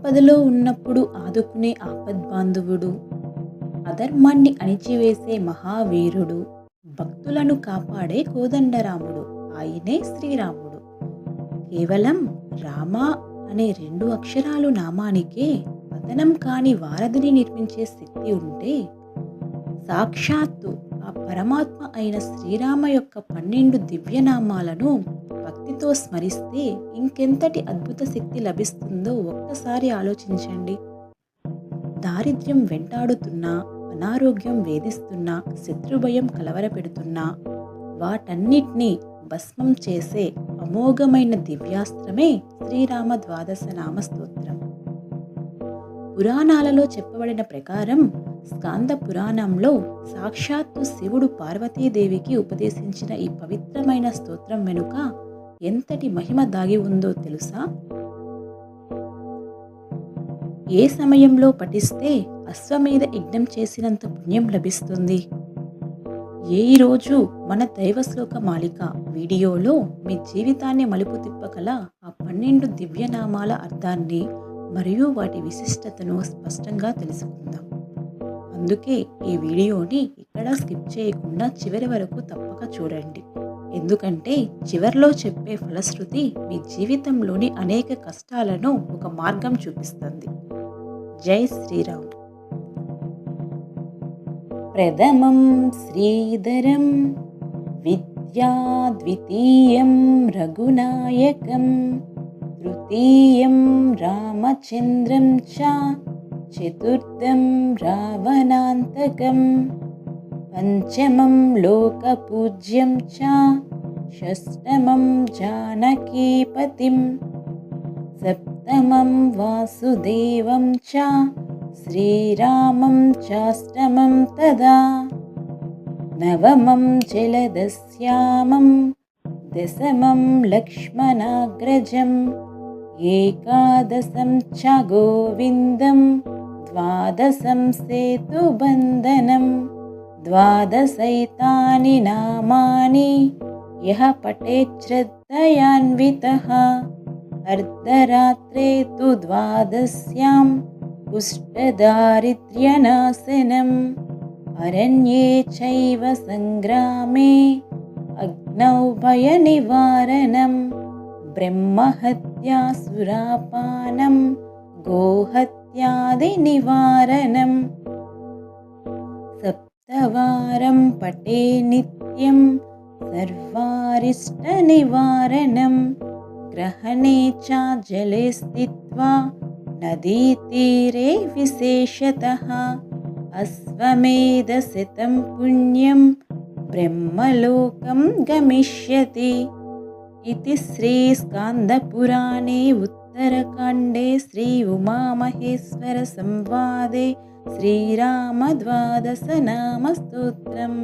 ఆపదలో ఉన్నప్పుడు ఆదుకునే ఆపద్బాంధవుడు, అధర్మాన్ని అణిచివేసే మహావీరుడు, భక్తులను కాపాడే కోదండరాముడు, ఆయనే శ్రీరాముడు. కేవలం రామ అనే 2 అక్షరాలు నామానికే పతనం కాని వారధిని నిర్మించే శక్తి ఉంటే, సాక్షాత్తు ఆ పరమాత్మ అయిన శ్రీరామ యొక్క 12 దివ్యనామాలను భక్తితో స్మరిస్తే ఇంకెంతటి అద్భుత శక్తి లభిస్తుందో ఒక్కసారి ఆలోచించండి. దారిద్ర్యం వెంటాడుతున్నా, అనారోగ్యం వేధిస్తున్నా, శత్రుభయం కలవరపెడుతున్నా వాటన్నిటినీ భస్మం చేసే అమోఘమైన దివ్యాస్త్రమే శ్రీరామ ద్వాదశ నామ స్తోత్రం. పురాణాలలో చెప్పబడిన ప్రకారం స్కాంద పురాణంలో సాక్షాత్తు శివుడు పార్వతీదేవికి ఉపదేశించిన ఈ పవిత్రమైన స్తోత్రం వెనుక ఎంతటి మహిమ దాగి ఉందో తెలుసా? ఏ సమయంలో పఠిస్తే అశ్వమేధ యజ్ఞం చేసినంత పుణ్యం లభిస్తుంది? ఈ రోజు మన దైవ శ్లోక మాలిక వీడియోలో మీ జీవితాన్ని మలుపు తిప్పగల ఆ 12 దివ్యనామాల అర్థాన్ని మరియు వాటి విశిష్టతను స్పష్టంగా తెలుసుకుందాం. అందుకే ఈ వీడియోని ఇక్కడ స్కిప్ చేయకుండా చివరి వరకు తప్పక చూడండి. ఎందుకంటే చివర్లో చెప్పే ఫలశ్రుతి మీ జీవితంలోని అనేక కష్టాలను ఒక మార్గం చూపిస్తుంది. జై శ్రీరామ్. ప్రథమం శ్రీధరం విద్యా ద్వితీయం రఘునాయకం తృతీయం రామచంద్రం చ చతుర్థం రావణాంతకం పంచమం లోకపూజ్యం చ షష్టమం జానకీపతిం సప్తమం వాసుదేవం చ శ్రీరామం చాష్టమం తదా నవమం జలదశ్యామం దశమం లక్ష్మణాగ్రజం ఏకాదశం చ గోవిందం ద్వాదశం సేతుబంధనం ద్వాదశైతాని నామాని యః పఠేత్ శ్రద్ధయాన్వితః అర్ధరాత్రే తు ద్వాదశ్యాం కుష్ఠదారిద్ర్యనాశనం అరణ్యే చైవ సంగ్రామే అగ్నౌ భయనివారణం బ్రహ్మహత్యా సురాపానం గోహత్యాది నివారణం సప్తవారం పఠే నిత్యం సర్వారిష్ట నివారణం గ్రహణే చ జలే స్థిత్వా నదీతీరే విశేషతః అశ్వమేధశతం పుణ్యం బ్రహ్మలోకం గమిష్యతి. ఇది శ్రీ స్కాందపురాణే ఉత్తరకాండే శ్రీ ఉమామహేశ్వర సంవాదే శ్రీరామ ద్వాదశ నామ స్తోత్రం.